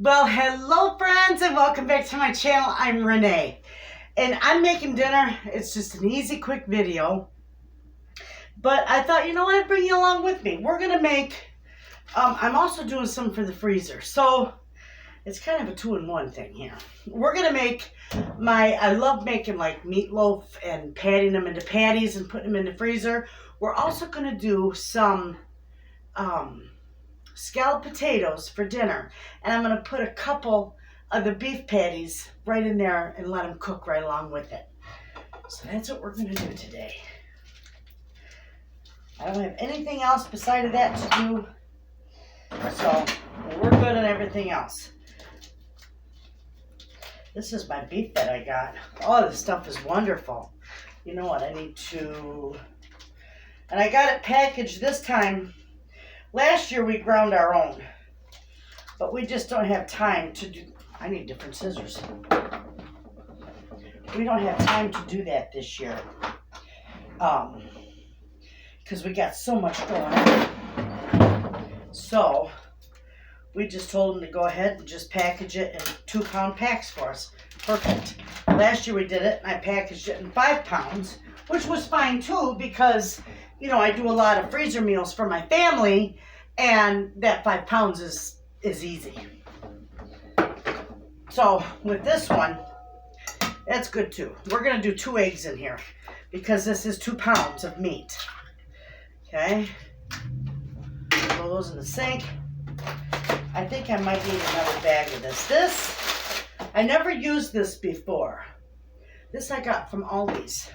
Well, hello friends and welcome back to my channel. I'm Renee and I'm making dinner. It's just an easy, quick video. But I thought, you know what, I'd bring you along with me. We're going to make, I'm also doing some for the freezer. So it's kind of a two-in-one thing here. We're going to make I love making like meatloaf and patting them into patties and putting them in the freezer. We're also going to do some scalloped potatoes for dinner, and I'm going to put a couple of the beef patties right in there and let them cook right along with it. So that's what we're going to do today. I don't have anything else beside of that to do, so we're good on everything else. This is my beef that I got. Oh, this stuff is wonderful. You know what, I need to, and I got it packaged this time. Last year we ground our own, but we just don't have time to do, I need different scissors. We don't have time to do that this year, because we got so much going on. So we just told them to go ahead and just package it in 2-pound packs for us. Perfect. Last year we did it and I packaged it in 5 pounds, which was fine too, because you know, I do a lot of freezer meals for my family, and that 5 pounds is easy. So with this one, that's good too. We're going to do 2 eggs in here because this is 2 pounds of meat. Okay. Throw those in the sink. I think I might need another bag of this. I never used this before. This I got from Aldi's.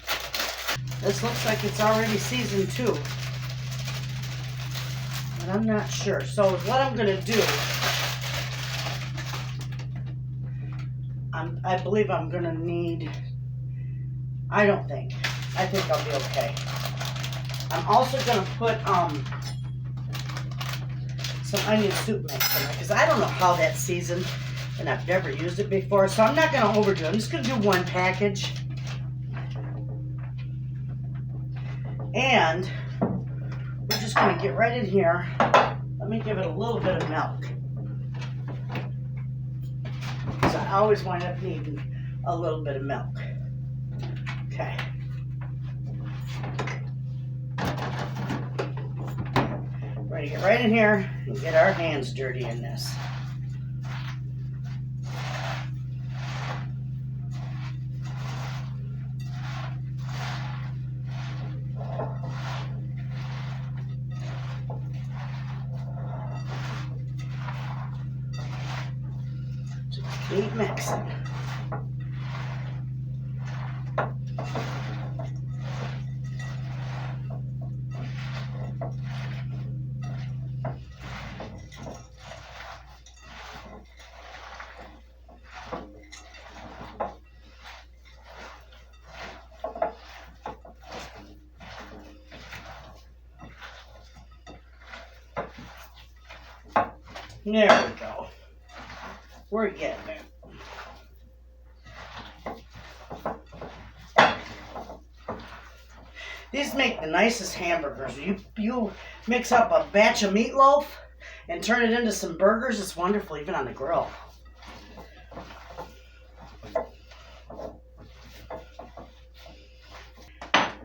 This looks like it's already seasoned too, but I'm not sure. So what I'm going to do, I believe I'm going to need, I think I'll be okay. I'm also going to put some onion soup mix in there, because I don't know how that's seasoned, and I've never used it before, so I'm not going to overdo it. I'm just going to do 1 package. And we're just going to get right in here. Let me give it a little bit of milk, because I always wind up needing a little bit of milk. Okay. We're going to get right in here and get our hands dirty in this. Keep mixing. There we go. We're getting there. These make the nicest hamburgers. You mix up a batch of meatloaf and turn it into some burgers. It's wonderful, even on the grill.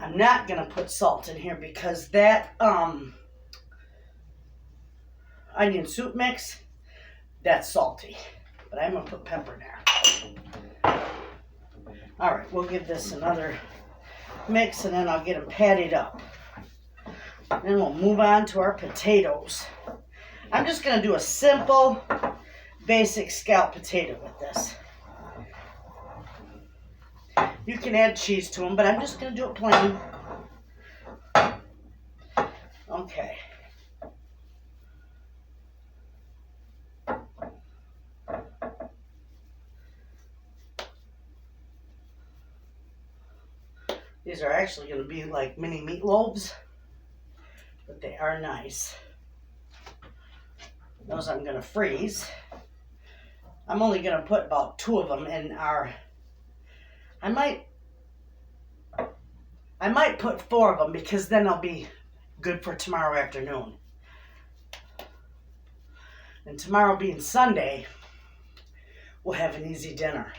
I'm not going to put salt in here because that onion soup mix, that's salty. But I'm going to put pepper in there. All right, we'll give this another mix, and then I'll get them patted up. Then we'll move on to our potatoes. I'm just going to do a simple, basic scalloped potato with this. You can add cheese to them, but I'm just going to do it plain. Okay. These are actually going to be like mini meatloaves, but they are nice. Those I'm going to freeze. I'm only going to put about 2 of them in our, I might put 4 of them, because then they'll be good for tomorrow afternoon. And tomorrow being Sunday, we'll have an easy dinner.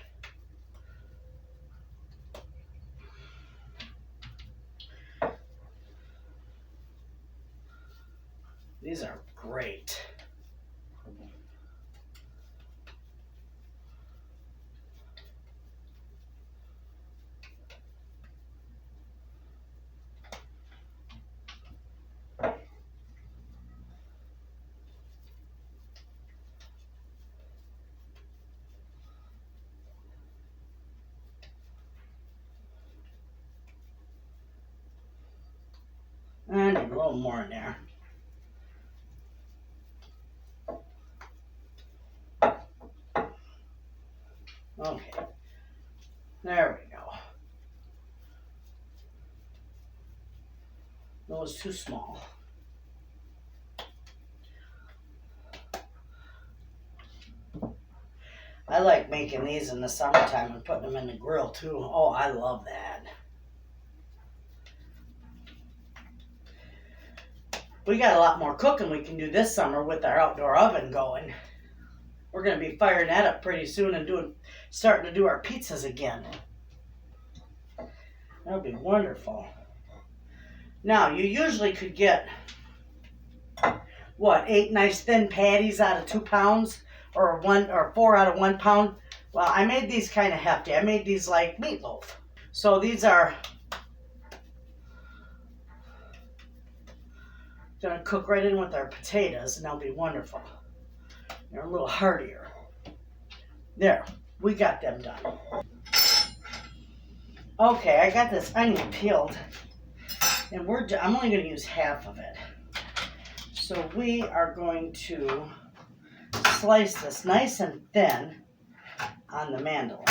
These are great. I need a little more in there. Okay, there we go. That was too small. I like making these in the summertime and putting them in the grill too. Oh, I love that. We got a lot more cooking we can do this summer with our outdoor oven going. We're going to be firing that up pretty soon and starting to do our pizzas again. That'll be wonderful. Now, you usually could get, what, 8 nice thin patties out of 2 pounds? Or 4 out of 1 pound. Well, I made these kind of hefty. I made these like meatloaf. So these are gonna cook right in with our potatoes, and they'll be wonderful. They're a little heartier. There, we got them done. Okay, I got this onion peeled, and I'm only gonna use half of it. So we are going to slice this nice and thin on the mandolin.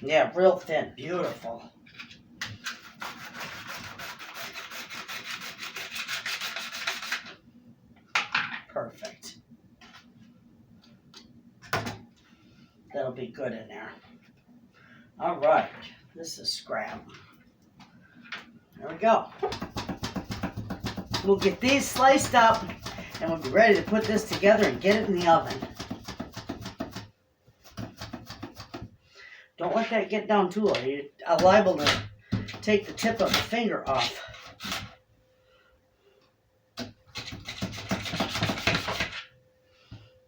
Yeah, real thin, beautiful. Perfect. That'll be good in there. All right, this is scrap. There we go. We'll get these sliced up and we'll be ready to put this together and get it in the oven. Don't let that get down too low. You're liable to take the tip of the finger off.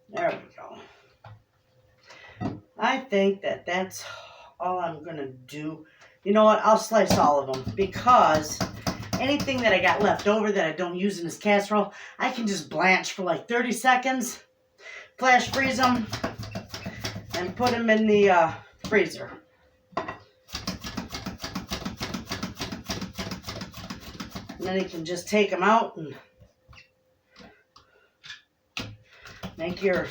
There we go. I think that's all I'm going to do. You know what? I'll slice all of them because anything that I got left over that I don't use in this casserole, I can just blanch for like 30 seconds, flash freeze them, and put them in the freezer. And then you can just take them out and make your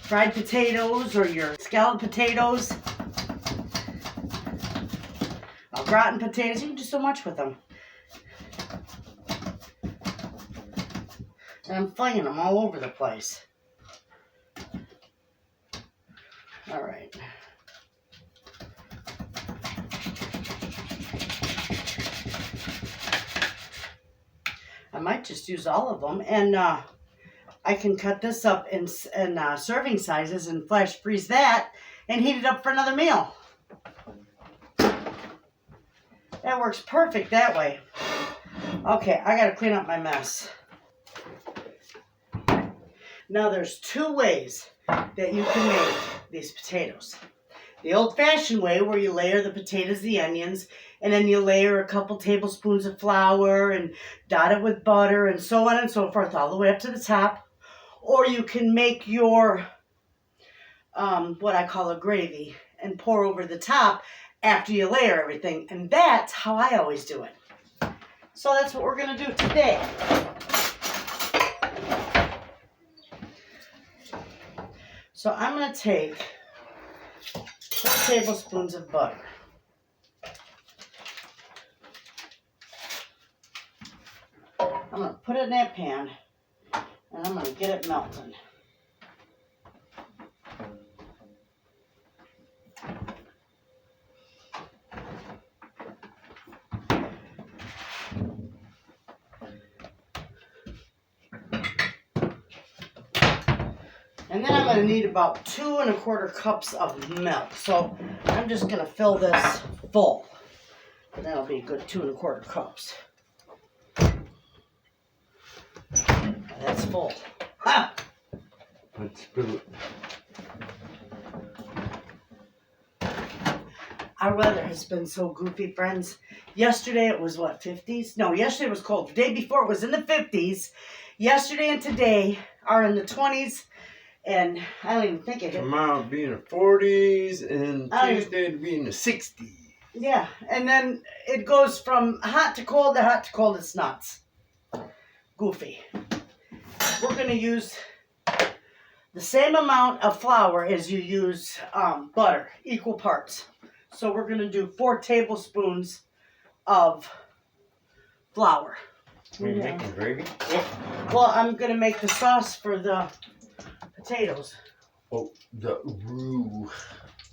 fried potatoes or your scalloped potatoes. Gratin potatoes, you can do so much with them. And I'm flinging them all over the place. All right. I might just use all of them, and I can cut this up in serving sizes and flash freeze that and heat it up for another meal. That works perfect that way. Okay, I gotta clean up my mess. Now there's 2 ways that you can make these potatoes. The old-fashioned way where you layer the potatoes, the onions, and then you layer a couple tablespoons of flour and dot it with butter and so on and so forth all the way up to the top. Or you can make your, what I call a gravy and pour over the top after you layer everything, and that's how I always do it. So that's what we're going to do today. So I'm going to take 4 tablespoons of butter. I'm going to put it in that pan, and I'm going to get it melting. And then I'm going to need about 2 1/4 cups of milk. So I'm just going to fill this full. And that'll be a good 2 1/4 cups. That's full. Ha! Let's spill it. Our weather has been so goofy, friends. Yesterday it was what, 50s? No, yesterday it was cold. The day before it was in the 50s. Yesterday and today are in the 20s. And I don't even think it hit. Tomorrow will be in the 40s and Tuesday will be in the 60s. Yeah, and then it goes from hot to cold to hot to cold. It's nuts. Goofy. We're going to use the same amount of flour as you use butter, equal parts. So we're going to do 4 tablespoons of flour. Are you making gravy? Yeah. Well, I'm going to make the sauce for the potatoes. Oh, the roux.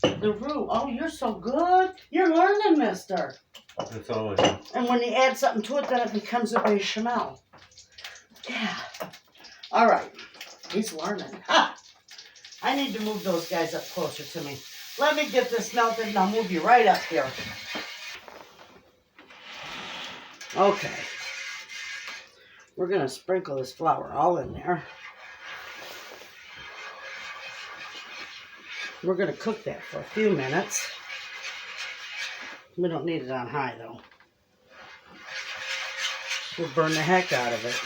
The roux. Oh, you're so good. You're learning, mister. That's all I do. And when you add something to it, then it becomes a bechamel. Yeah. All right. He's learning. Ha! I need to move those guys up closer to me. Let me get this melted and I'll move you right up here. Okay. We're going to sprinkle this flour all in there. We're going to cook that for a few minutes. We don't need it on high, though. We'll burn the heck out of it.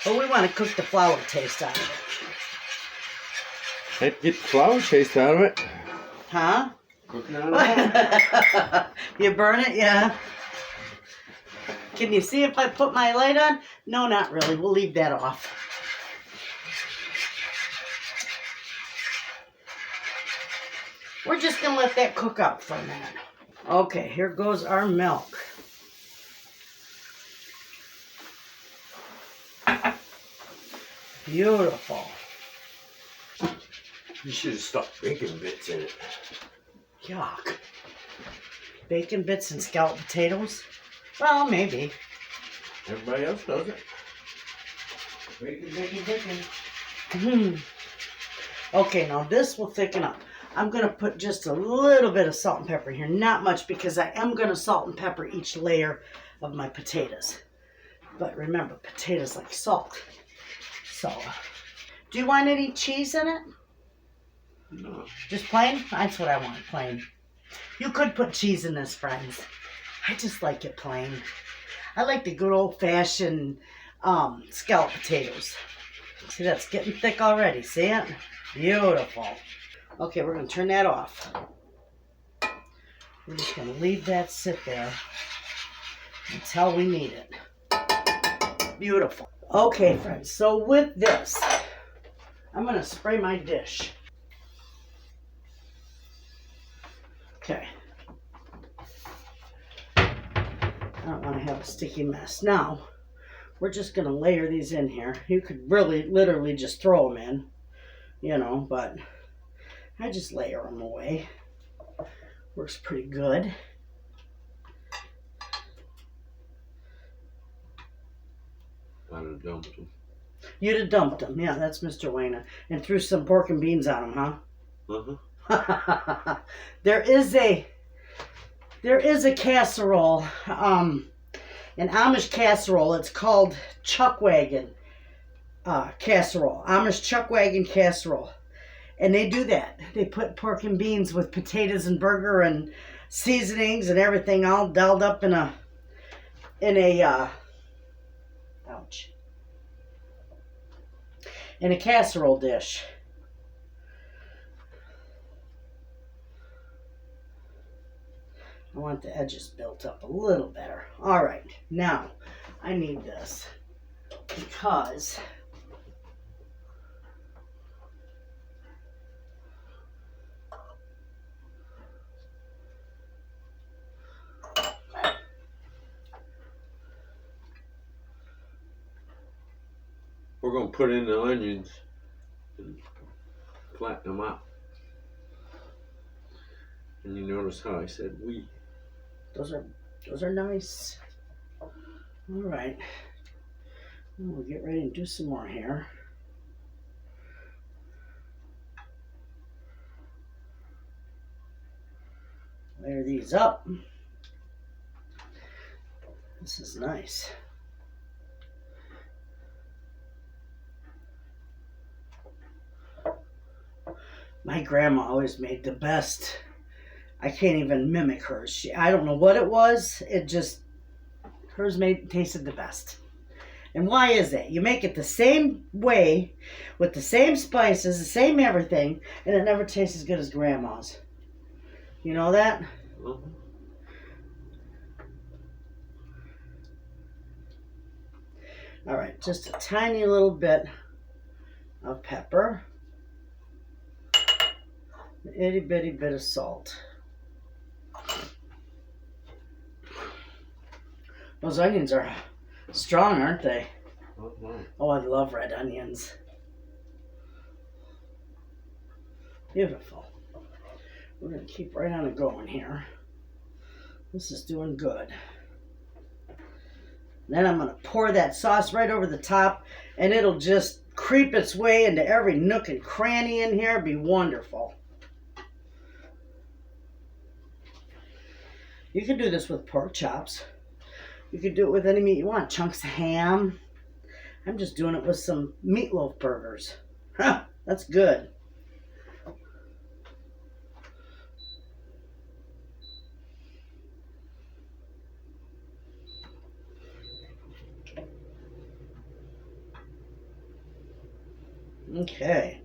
But we want to cook the flour taste out of it. I'd get the flour taste out of it. Huh? Cooking out of it. You burn it? Yeah. Can you see if I put my light on? No, not really. We'll leave that off. We're just going to let that cook up for a minute. Okay, here goes our milk. Beautiful. You should have stuck bacon bits in it. Yuck. Bacon bits and scalloped potatoes? Well, maybe. Everybody else does it. Bacon, bacon, bacon. Okay, now this will thicken up. I'm going to put just a little bit of salt and pepper here. Not much, because I am going to salt and pepper each layer of my potatoes. But remember, potatoes like salt. So, do you want any cheese in it? No. Just plain? That's what I want, plain. You could put cheese in this, friends. I just like it plain. I like the good old-fashioned scalloped potatoes. See, that's getting thick already. See it? Beautiful. Okay, we're going to turn that off. We're just going to leave that sit there until we need it. Beautiful. Okay, friends, so with this, I'm going to spray my dish. Okay. I don't want to have a sticky mess. Now, we're just going to layer these in here. You could really, literally just throw them in, you know, but I just layer them away. Works pretty good. I'd have dumped them. You'd have dumped them. Yeah, that's Mr. Wayna. And threw some pork and beans on them, huh? Uh-huh. There is a casserole, an Amish casserole. It's called Chuck Wagon casserole. Amish Chuck Wagon casserole. And they do that. They put pork and beans with potatoes and burger and seasonings and everything all dolled up in a casserole dish. I want the edges built up a little better. All right, now I need this because we're going to put in the onions and flatten them out. And you notice how I said we. those are nice. All right, we'll get ready and do some more here. Layer these up. This is nice. My grandma always made the best. I can't even mimic hers. I don't know what it was. It just, hers tasted the best. And why is that? You make it the same way, with the same spices, the same everything, and it never tastes as good as grandma's. You know that? Mm-hmm. All right, just a tiny little bit of pepper. An itty bitty bit of salt. Those onions are strong, aren't they? Mm-hmm. Oh, I love red onions. Beautiful. We're going to keep right on it going here. This is doing good. Then I'm going to pour that sauce right over the top, and it'll just creep its way into every nook and cranny in here. It'll be wonderful. You can do this with pork chops. You can do it with any meat you want. Chunks of ham. I'm just doing it with some Meatloaf Burgers. Huh, that's good. Okay.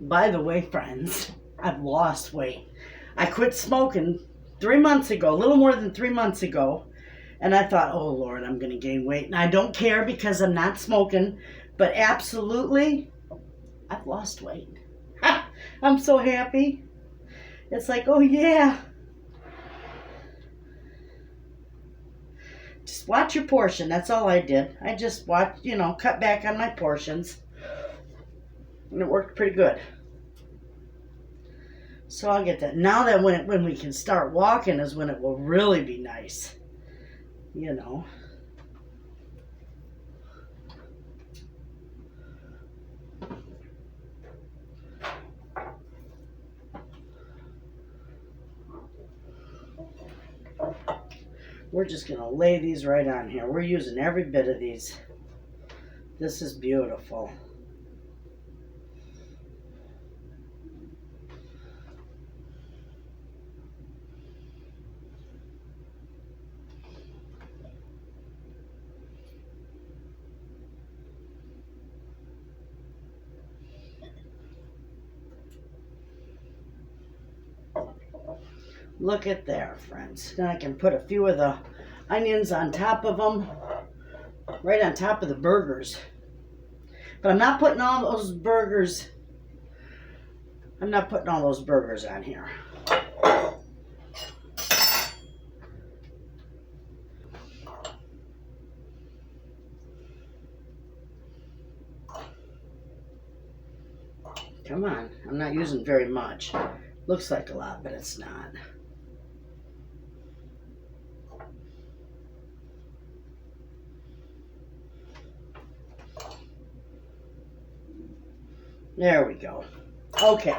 By the way, friends, I've lost weight. I quit smoking 3 months ago, a little more than 3 months ago. And I thought, oh, Lord, I'm going to gain weight. And I don't care because I'm not smoking. But absolutely, I've lost weight. I'm so happy. It's like, oh, yeah. Just watch your portion. That's all I did. I just watched, cut back on my portions. And it worked pretty good. So I'll get that. Now that when we can start walking is when it will really be nice. We're just going to lay these right on here. We're using every bit of these. This is beautiful. Look at there, friends. Then I can put a few of the onions on top of them, right on top of the burgers. But I'm not putting all those burgers, on here. Come on, I'm not using very much. Looks like a lot, but it's not. There we go. Okay.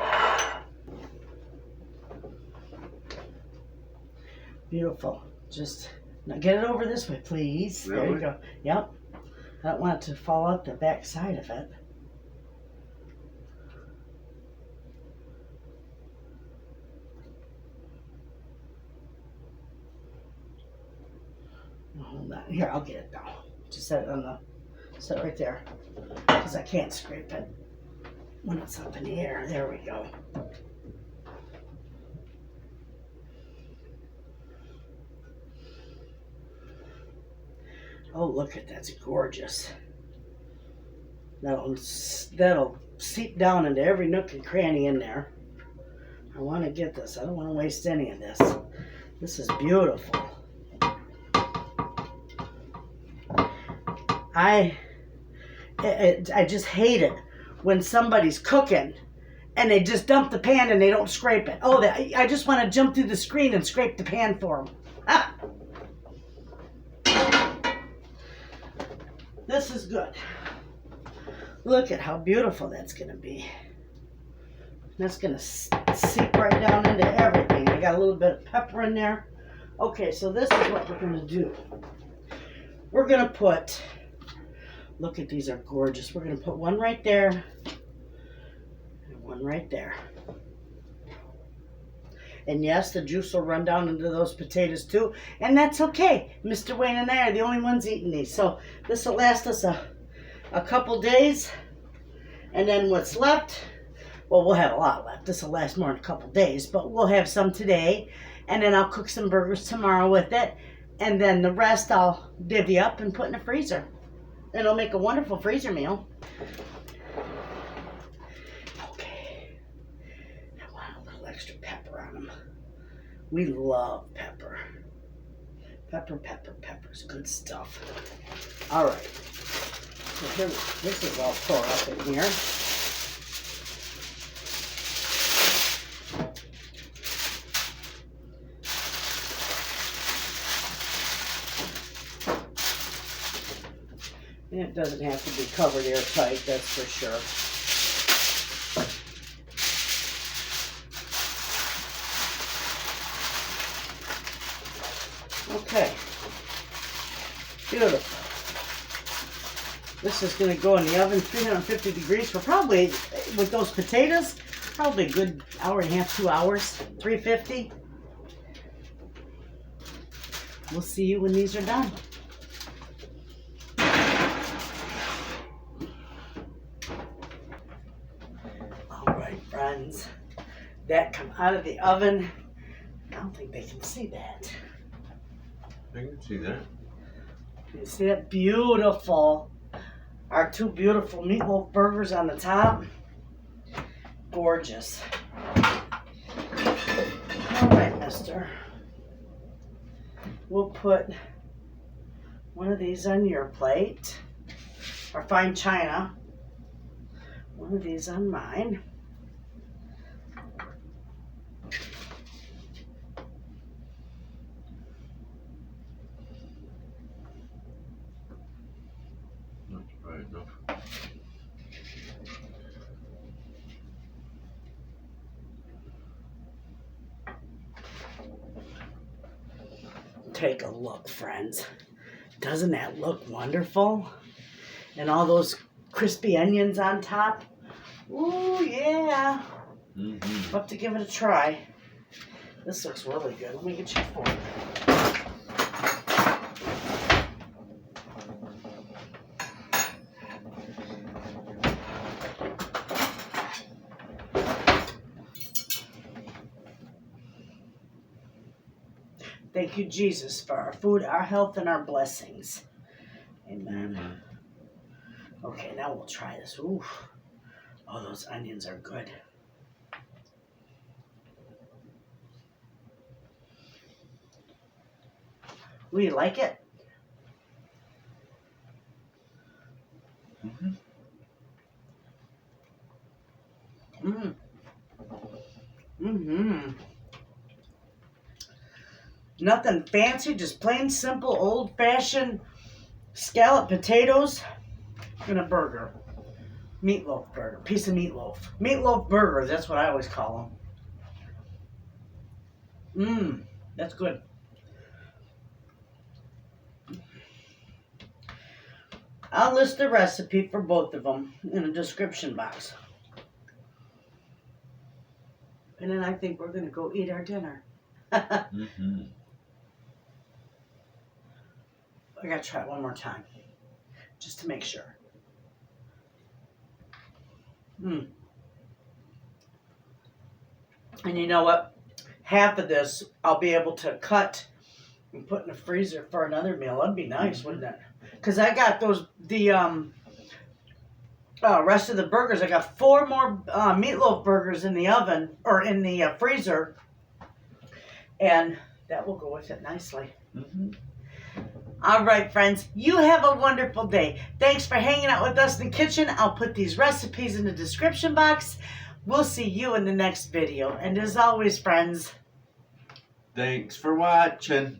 Beautiful. Just now get it over this way, please. Really? There you go. Yep. I don't want it to fall out the back side of it. Hold on. Here, I'll get it now. Just set it right there, because I can't scrape it when it's up in the air. There we go. Oh, look at that. That's gorgeous. That'll seep down into every nook and cranny in there. I want to get this. I don't want to waste any of this. This is beautiful. I just hate it when somebody's cooking and they just dump the pan and they don't scrape it. Oh, I just want to jump through the screen and scrape the pan for them. Ah. This is good. Look at how beautiful that's going to be. That's going to seep right down into everything. got a little bit of pepper in there. Okay, so this is what we're going to do. We're going to put, look at these are gorgeous. We're going to put one right there and one right there. And yes, the juice will run down into those potatoes too. And that's okay. Mr. Wayne and I are the only ones eating these. So this will last us a couple days. And then what's left, well, we'll have a lot left. This will last more than a couple days. But we'll have some today. And then I'll cook some burgers tomorrow with it. And then the rest I'll divvy up and put in the freezer. And it'll make a wonderful freezer meal. Extra pepper on them. We love pepper. Pepper's good stuff. All right. So here, this is all tore up in here. And it doesn't have to be covered airtight, that's for sure. Okay, beautiful. This is going to go in the oven 350 degrees for probably, with those potatoes, probably a good hour and a half, 2 hours, 350. We'll see you when these are done. All right, friends, that come out of the oven. I don't think they can see that. I can see that. You see that? Beautiful. Our two beautiful meatloaf burgers on the top. Gorgeous. All right, mister. We'll put one of these on your plate. Or fine china. One of these on mine. Take a look, friends. Doesn't that look wonderful? And all those crispy onions on top. Ooh, yeah. We'll have to give it a try. This looks really good. Let me get you a fork. Thank you, Jesus, for our food, our health, and our blessings. Amen. Okay, now we'll try this. Ooh. Oh, those onions are good. Will you like it? Nothing fancy, just plain simple, old-fashioned scalloped potatoes and a burger. Meatloaf burger, piece of meatloaf. Meatloaf burgers, that's what I always call them. That's good. I'll list the recipe for both of them in the description box. And then I think we're going to go eat our dinner. I gotta try it one more time, just to make sure. And you know what? Half of this I'll be able to cut and put in the freezer for another meal. That'd be nice, wouldn't it? Because I got the rest of the burgers. I got 4 more meatloaf burgers in the oven, or in the freezer. And that will go with it nicely. All right, friends, you have a wonderful day. Thanks for hanging out with us in the kitchen. I'll put these recipes in the description box. We'll see you in the next video. And as always, friends, thanks for watching.